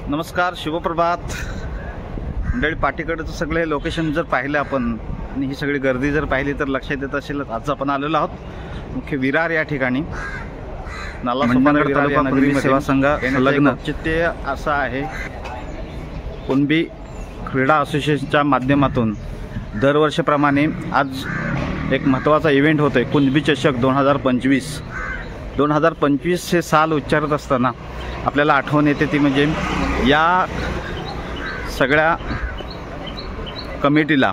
नमस्कार, शुभप्रभात मंडळी. पाठीकडचं सगळे लोकेशन जर पाहिलं आपण आणि ही सगळी गर्दी जर पाहिली तर लक्षात येत असेल आज आपण आलेलो आहोत मुख्य विरार या ठिकाणी. नालासोपारा तालुका नगरी सेवा संघ संलग्न औचित्य असं आहे. कुणबी क्रीडा असोसिएशनच्या माध्यमातून दरवर्षीप्रमाणे आज एक महत्त्वाचा इव्हेंट होतोय. कुणबी चषक 2025. 2025 हे साल उच्चारत असताना आपल्याला आठवण येते ती म्हणजे या सगळ्या कमिटीला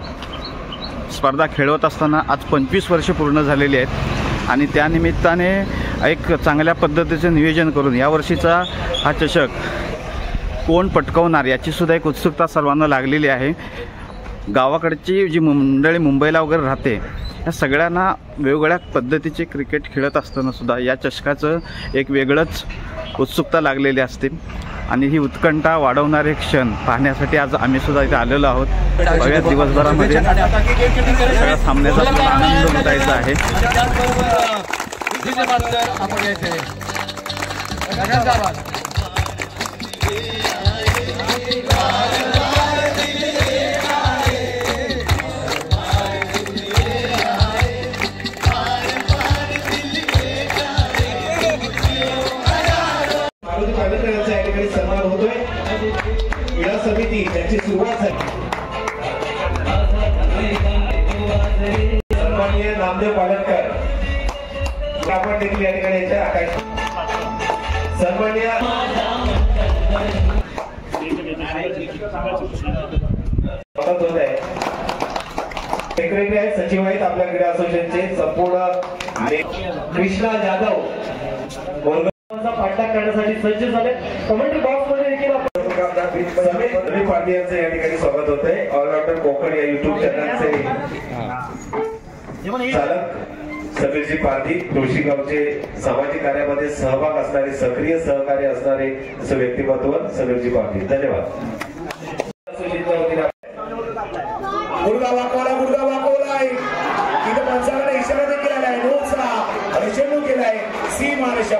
स्पर्धा खेळवत असताना आज 25 वर्षे पूर्ण झालेली आहेत आणि त्यानिमित्ताने एक चांगल्या पद्धतीचं नियोजन करून यावर्षीचा हा चषक कोण पटकावणार याचीसुद्धा एक उत्सुकता सर्वांना लागलेली आहे. गावाकडची जी मंडळी मुंबईला वगैरे राहते या सगळ्यांना वेगवेगळ्या पद्धतीचे क्रिकेट खेळत असताना सुद्धा या चषकाचं एक वेगळंच उत्सुकता लागलेली असते आणि ही उत्कंठा वाढवणारे क्षण पाहण्यासाठी आज आम्ही सुद्धा इथे आलेलो आहोत. बघा दिवसभरामध्ये सगळ्या सामन्याचा आनंद लुटायचा आहे. सन्मान होतोय. क्रीडा समिती त्याची सुरुवात झाली. सन्माननीय नामदेव पालनकर आपण देखील या ठिकाणी सन्माननीय होत आहे. सेक्रेटरी आहेत, सचिव आहेत आपल्या क्रीडा असोसिएशनचे संपूर्ण. कृष्णा जाधव पाठलाग करण्यासाठी सज्ज झाले. कमेंट्री बॉक्स मध्ये देखील समीर पाटील यांचं या ठिकाणी स्वागत होतंय. ऑलराउंडर कोकण या युट्यूब चॅनलचे चालक समीरजी पारधी, तुळशीगावचे सामाजिक कार्यामध्ये सहभाग असणारे, सक्रिय सहकार्य असणारे असं व्यक्तिमत्व समीरजी पारधी. धन्यवाद. गुडगा वाकवला तिथे माणसाकडे इशारा देखील आलाय. नोटचा रेशनू केलाय. सी माणूस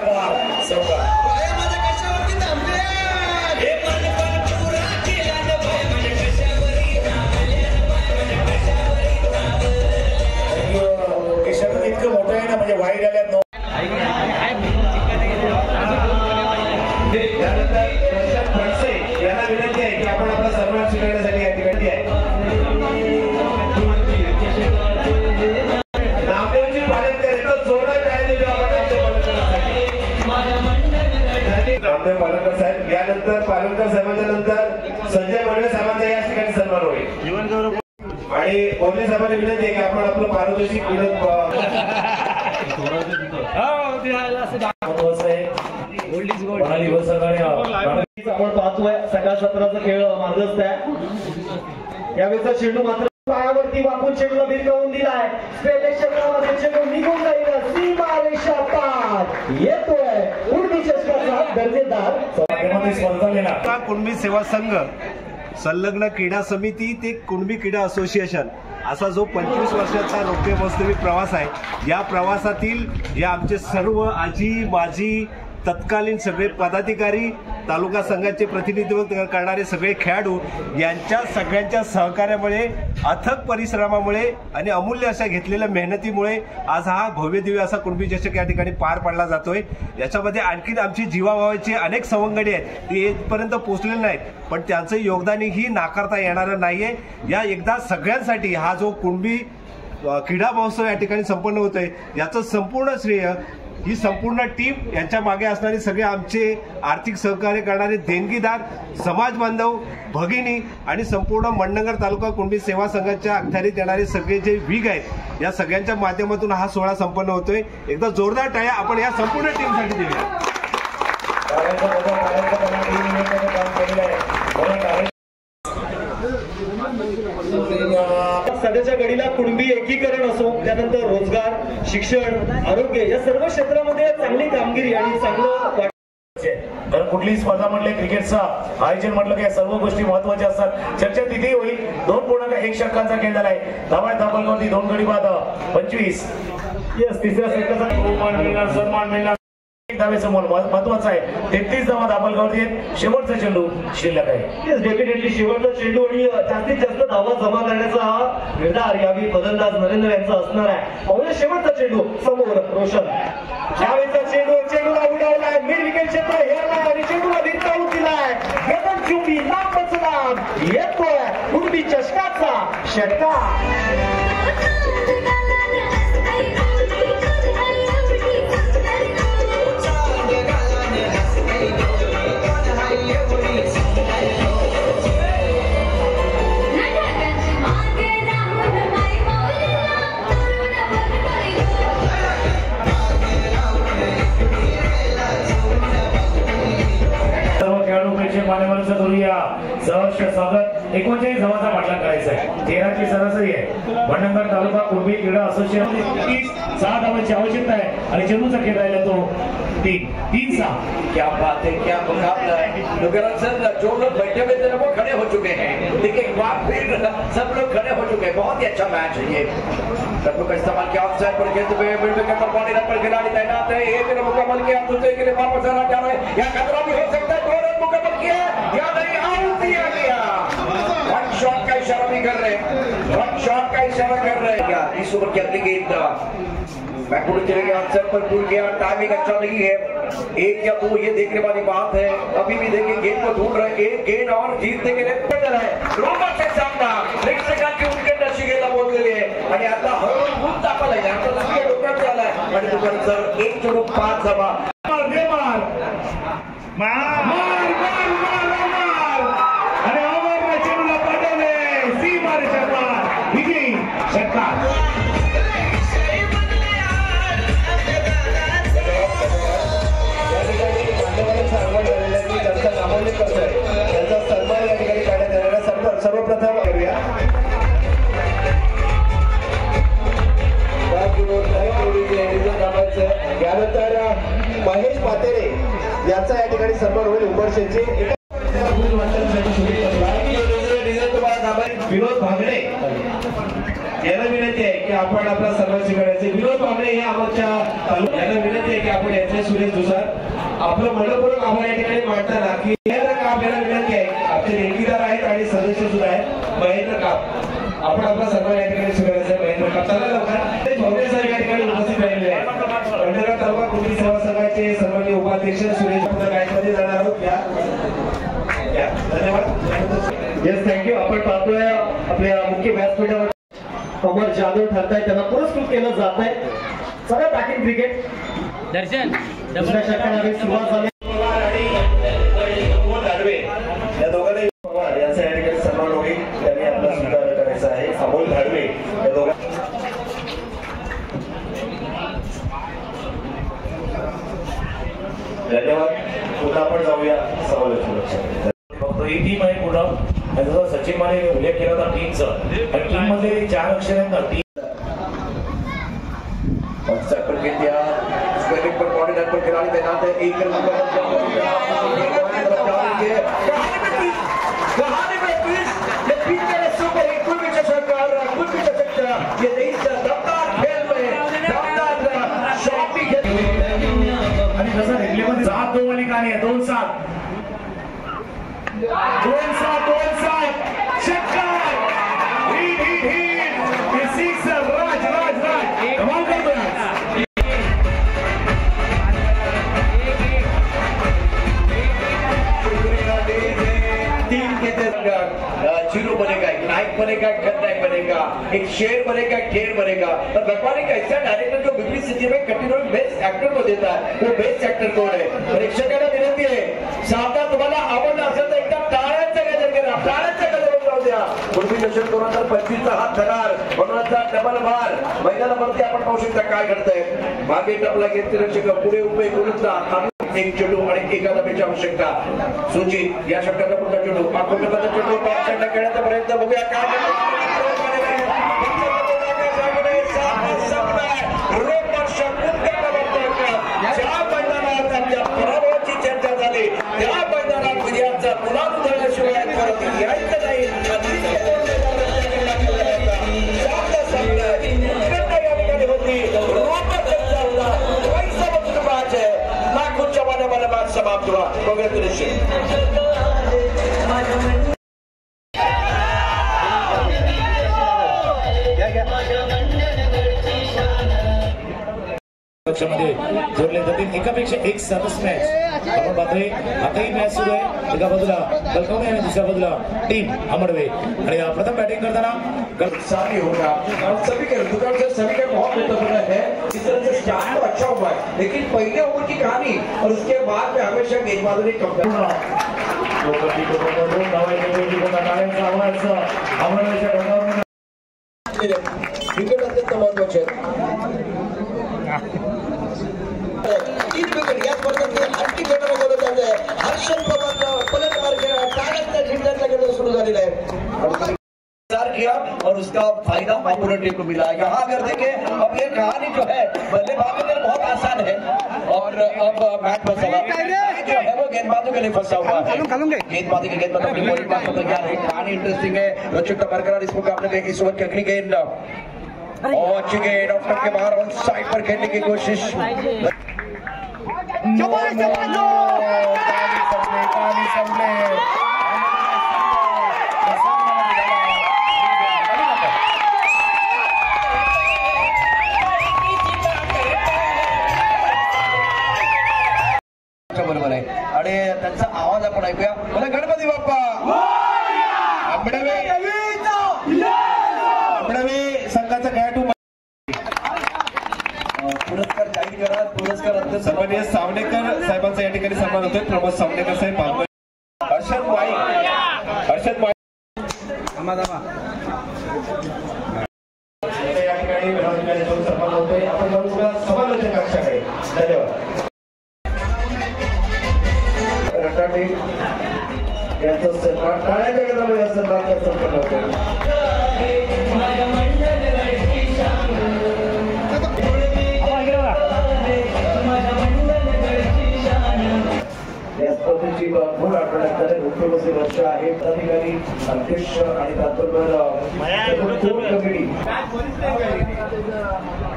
इतकं मोठं आहे ना, म्हणजे वाईट आल्यात. यांना विनंती आहे की आपण आपला सन्मान स्वीकारण्यासाठी या ठिकाणी आहे. नामदेवजी पालनकर एकच जोरदार टाळ्या देऊ आपण नामदेव पालनकर साहेब. यानंतर पालनकर साहेबांच्या नंतर संजय मंडळे साहेबांचा या ठिकाणी सन्मान होईल आणि पोलीस साहेबांनी विनंती आहे की आपण आपलं पारितोषिक आपण पाहतोय सकाळ सत्राचा खेळ मार्गस्थ आहे. यावेळेचा चेंडू मात्र पायावरती वाकून चेंडूला भिरकावून दिलाय. क्षेत्रामध्ये चेंडू निघून जाईल. सीमारेषा पार येतोय. कुणबी चषकाचा दर्जेदार स्पर्धा. कुणबी सेवा संघ संलग्न क्रीडा समिती ते कुणबी क्रीडा असोसिएशन असा जो 25 वर्षाचा रौप्य वास्तविक प्रवास आहे. या प्रवासातील या आमचे सर्व आजी माजी तत्कालीन सगळे पदाधिकारी, तालुका संघाचे प्रतिनिधित्व करणारे सगळे खेळाडू यांच्या सगळ्यांच्या सहकार्यामुळे, अथक परिश्रमामुळे आणि अमूल्य अशा घेतलेल्या मेहनतीमुळे आज हा भव्यदिव्य असा कुणबी चषक या ठिकाणी पार पाडला जातोय. याच्यामध्ये आणखीन आमची जीवाभावाची अनेक सवंगडी आहेत, ती येथपर्यंत पोहोचलेली नाहीत, पण त्यांचं योगदानही नाकारता येणारं नाहीये. या एकदा सगळ्यांसाठी हा जो कुणबी क्रीडा महोत्सव या ठिकाणी संपन्न होतोय याचं संपूर्ण श्रेय ही संपूर्ण टीम, यांच्या मागे असणारे सगळे आमचे आर्थिक सहकार्य करणारे देणगीदार, समाज बांधव, भगिनी आणि संपूर्ण मंडणगड तालुका कुणबी सेवा संघाच्या अखत्यारीत येणारे सगळे जे विग आहेत या सगळ्यांच्या माध्यमातून हा सोहळा संपन्न होतोय. एकदा जोरदार टाळ्या आपण या संपूर्ण टीमसाठी देऊया. सध्याच्या घडीला कुणबी एकीकरण असो, त्यानंतर रोजगार, शिक्षण, आरोग्य या सर्व क्षेत्रामध्ये चांगली कामगिरी आणि चांगलं कारण कुठलीही स्पर्धा म्हटले क्रिकेटचं आयोजन म्हटलं की या सर्व गोष्टी महत्वाच्या असतात. चर्चा तिथे होईल. 2.1 षटकांचा खेळ झालाय. धावळ धावलवरती 2 गडी बाद 25. तिसऱ्या षटकाचा सन्मान मिळणार. धावेचं मोल महत्वाचं आहे. 33 धावा दाबलगावरती आहेत. शेवटचा चेंडू शिल्लक आहे. डेफिनेटली शेवटचा चेंडू आणि जास्तीत जास्त धावा जमा करण्याचा हा निर्धार यावेळी फलंदाज नरेंद्र यांचा असणार आहे. पाहूया शेवटचा चेंडू समोर रोशन. यावेळीचा चेंडूला उडवलाय, मिड विकेट क्षेत्र हेरलाय आणि चेंडूला भिरकावून दिलाय. गगन चुंबी लांबच लांब येतोय कुणबी चषकाचा षटकार. मान्यवरांचा करूया सहर्ष स्वागत. 39 धावांचा पाठलाग करायचा आहे. 13ची सरासरी आहे. भंडणगड तालुका कुणबी क्रीडा असोसिएशन 6 धावांची आवश्यकता आहे आणि चेंडूचा खेळ राहिला तो 3-6. क्या बात है, क्या मुकाबला है. लोगों सर जो लोग बैठे हुए थे वो खड़े हो चुके हैं. देखिए एक बार फिर सब लोग खड़े हो चुके हैं. बहुत ही अच्छा मैच है ये. सब लोग का इस्तेमाल किया ऑफसाइड पर खेलते हुए मिड विकेट पर बॉडी रन पर खिलाड़ी तैनात है. एक रन मुकम्मल किया, दूसरे के लिए वापस आना चाह रहे हैं. यहाँ खतरा भी हो सकता है. 2 रन मुकम्मल किया या नहीं, आउट दिया गया. वन शॉट का इशारा भी कर रहे हैं. वन शॉट का इशारा कर रहे हैं. क्या इस ओवर की अगली गेंद बैकवर्ड चले गया, आंसर पर भूल गया. टाइमिंग अच्छा नहीं है. 1 या 2 ये देखने वाली बात है. अभी भी देखिए गेंद को ढूंढ रहे. एक गेंद और जीतने के लिए रोमन से सामना प्रेक्षकांची उनके नशिकेला बोललेली आहे आणि आता हळूहळू खूप तापल आहे. आता दुसऱ्या डोक्यात झालाय आणि दुपारचं 1 चेंडू 5 धावा. आणि ओव्हरला चेंडूला पाठवले सीमारेच्या पार विजयी षटकार. त्यांचा सन्मान या ठिकाणी करण्यात येणार आहे. सर्वप्रथम करूया यानंतर महेश पातेरे यांचा या ठिकाणी सन्मान होईल. उमरशेचे विनोद भांगडे यांना विनंती आहे की आपण आपला सन्मान स्वीकारायचे. विनोद भांगडे हे आमच्या यांना विनंती आहे की आपण याचे सुरेश दुसार आपलं मनपूर्वक आभार या ठिकाणी मांडताना की आपल्याला विनंती आहे. आमचे देणगीदार आहेत आणि सदस्य सुद्धा आहेत. महेंद्र काप आपण आपला सन्मान या ठिकाणी स्वीकारायचा. महेंद्र काप चला लवकर. भव्य साहेब या ठिकाणी उपस्थित राहिलेले आहेत. भंडारा तालुका कुणबी सेवा संघाचे सन्माननीय उपाध्यक्ष सुरेश गायकवाड जाणार आहोत. या धन्यवाद. Yes, thank you. आपण पाहतोय आपल्या मुख्य व्यासपीठावर अमर जाधव ठरताय, त्यांना पुरस्कृत केलं जात आहे. चला टाकीन क्रिकेट दर्शन दुसऱ्या षटकाला सुरुवात झाली. या दोघांनी यांचा या ठिकाणी सन्मान होईल. त्यांनी आपला स्वीकार करायचा आहे. अमोल धाडवे या दोघांना धन्यवाद. पुन्हा आपण जाऊया समालोचना. फक्त ही टीम आहे पुढं. आणि जसं सचिन माने उल्लेख केला होता टीमचा, आणि टीम मध्ये 4 अक्षर आहेत ना. टीम पर बॉडी रन पर खिलाड़ी तैनात है. एक रन आणि जसं रेल्वेमध्ये 7 2 वाली गाणी आहे. 2-7 षटकार. राज कमाल करतोय. जीरो बनेगा, एक नायक बनेगा, एक खलनायक बनेगा, एक शेर बनेगा, एक ढेर बनेगा. और भगवान एक ऐसा डायरेक्टर जो विपरीत स्थिति में कंटिन्यूअस बेस्ट एक्टर को देता है. वो बेस्ट एक्टर कोण आहे. प्रेक्षकांना विनंती आहे, सामना तुम्हाला आवडला असेल तर एकदा टाळ्यांचा गजर करा. टाळ्यांचा गजर लावून द्या. कुणबी दशक 2025चा हा थरार म्हणूनचा डबल भार मैदानावरती आपण पाहू शकता काय घडतंय. मागे टपला घेतले रक्षक, पुढे उभे गोलंदाज, एक चेंडू आणि एका धावेची आवश्यकता. सुजित या षटकाचा पुढचा चेंडू, आक्रमकाचा चेंडू टॉपसाईडला खेळण्याचा प्रयत्न. बघूया काय ज्या मैदानात आपल्या पराभवाची चर्चा झाली त्या मैदानात विजयाचा गुलाब उधळल्याशिवाय यायचं नाही. होती पक्षामध्ये जोडले जातील एकापेक्षा एक सरस मॅच आपण पाहतोय. आताही मॅच सुरू आहे. एका बाजूला कलकवणे आणि दुसऱ्या बाजूला टीम अमडवे आणि प्रथम बॅटिंग करताना सामने होगा और सभी के दुकान से सभी का बहुत महत्वपूर्ण है. इस तरह से स्टार्ट तो अच्छा हुआ है लेकिन पहले ओवर की कहानी और उसके बाद में हमेशा गेंदबाजों ने क्रिकेट अत्यंत महत्वाचे तीन विकेट या स्पर्धेत आणखी खेळाडू गोलंदाज आहे. हर्षद पवार पलटवार टाळ्यांच्या झेंड्याचा खेळ सुरू झालेला आहे. किया और उसका फायदा पूर्ण टीम को मिला. यहाँ अगर देखें अब ये कहानी जो है बल्लेबाजों के लिए बहुत आसान है और अब मैच फंसा हुआ जो है वो गेंदबाजों के लिए फंसा हुआ है. गेंदबाजी के गेंदबाज अपनी बॉलिंग बात को तैयार है. कहानी इंटरेस्टिंग है. रचित बरकरार इस मुकाबले में इस ओवर की अगली गेंद और अच्छी गेंद ऑफ के बाहर ऑन साइड पर खेलने की कोशिश. बरोबर आहे आणि त्यांचा आवाज आपण ऐकूया. मला गणपती बाप्पा आंबडवे संघाचा खेळाडू पुरस्कार जाहीर करा. पुरस्कार सन्माननीय सावणेकर साहेबांचा या ठिकाणी सन्मान होतोय. प्रमोद सावणेकर साहेब, हर्षद माई या ठिकाणी सन्मान होतोय. आपण समालोचन कक्षाकडे धन्यवाद. यांचा सन्मान टाळ्याच्या गजरामध्ये सन्मान संपन्न होतो. या स्पर्धेची मूळ आठवड्यात उपयोगाचे वर्ष आहे. अधिकारी अध्यक्ष आणि त्याचबरोबर कमिटी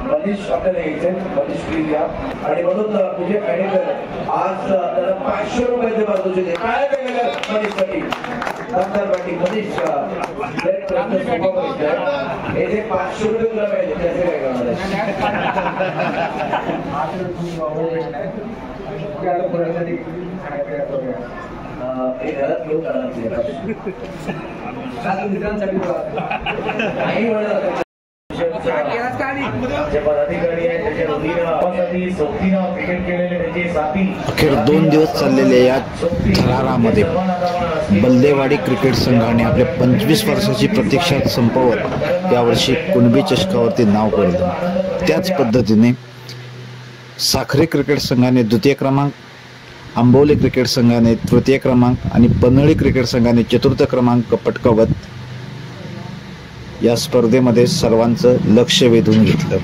मनीष आपल्याला यायचे. मनीष प्लीज या. आणि म्हणून तुझे मॅनेजर आज त्याला 500 रुपयाचे बाजूचे काय केलेलं मनीषसाठी नंतर बॅटिंग मनीष हे जे 500 रुपये तुला पाहिजे त्याचे काय करणार हे घरात घेऊन अखेर 2 दिवस चाललेल्या या थरारामध्ये बल्देवाडी क्रिकेट संघाने आपल्या 25 वर्षाची प्रतीक्षा संपवत यावर्षी कुणबी चषकावरती नाव कोरलं. त्याच पद्धतीने साखरे क्रिकेट संघाने द्वितीय क्रमांक, आंबवली क्रिकेट संघाने तृतीय क्रमांक आणि पन्हाळी क्रिकेट संघाने चतुर्थ क्रमांक पटकावत या स्पर्धेमध्ये सर्वांचं लक्ष वेधून घेतलं.